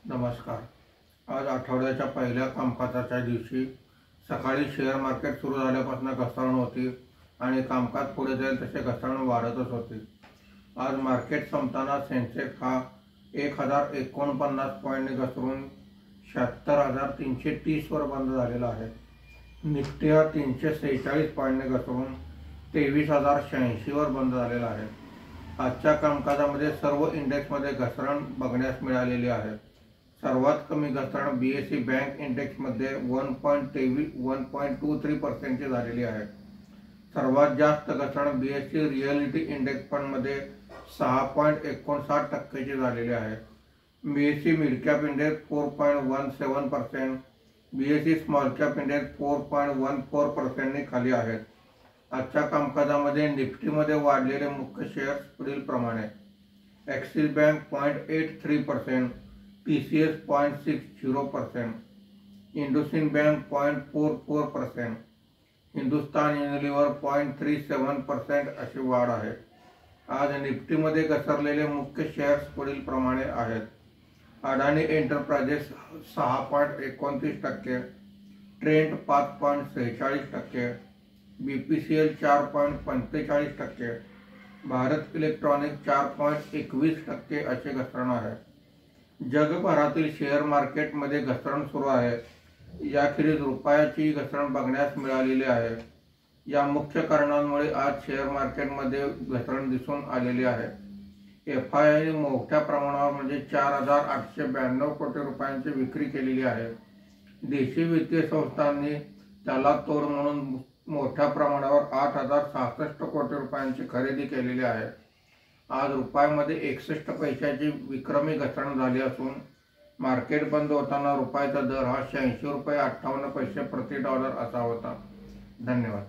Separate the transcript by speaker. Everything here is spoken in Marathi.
Speaker 1: नमस्कार. आज आठवड्याच्या पहिल्या कामकाजाच्या दिवशी सकाळी शेअर मार्केट सुरू झाल्यापासून घसरण होती आणि कामकाज पुढे जाईल तसे घसरण वाढतच होती. आज मार्केट संपताना सेन्सेक्स हा 1049 पॉईंटने घसरून 76,330 वर बंद झालेला आहे. निफ्टी हा 346 पॉईंटने घसरून 23,086 वर बंद झालेला आहे. आजच्या कामकाजामध्ये सर्व इंडेक्समध्ये घसरण बघण्यास मिळालेली आहे. सर्वात कमी घसरण BSE बँक इंडेक्समध्ये 1.23% झालेली आहे. सर्वात जास्त घसरण BSE रिअलिटी इंडेक्स फंडमध्ये 6.59% झालेली आहे. BSE mid cap index 4.17%, BSE small cap index 4.14% खाली आहेत. आजच्या कामकाजामध्ये निफ्टीमध्ये वाढलेले मुख्य शेअर्स पुढील प्रमाणे: Axis bank 0.83%, TCS 0.60%, IndusInd bank 0.44%, Hindustan Unilever 0.37% अशी वाढ आहे. आज निफ्टीमध्ये घसरलेले मुख्य शेअर्स पुढील प्रमाणे आहेत: अडाणी enterprises 6.29%, Trent 5.46%, BPCL 4.45%, Bharat electronic 4.21% असे घसरण आहे. जगभरातील शेअर मार्केटमध्ये घसरण सुरू आहे. याखेरीज रुपयाची घसरण बघण्यास मिळालेली आहे. या मुख्य कारणांमुळे आज शेअर मार्केटमध्ये घसरण दिसून आलेली आहे. FIIने मोठ्या प्रमाणावर म्हणजे 4,892 कोटी रुपयांची विक्री केलेली आहे. देशी वित्तीय संस्थांनी त्याला तोड म्हणून मोठ्या प्रमाणावर 8,066 कोटी रुपयांची खरेदी केलेली आहे. आज रुपयामध्ये 61 पैशाची विक्रमी घसरण झाली असून मार्केट बंद होताना रुपयाचा दर हा 86 रुपये 58 पैसे प्रति डॉलर असा होता. धन्यवाद.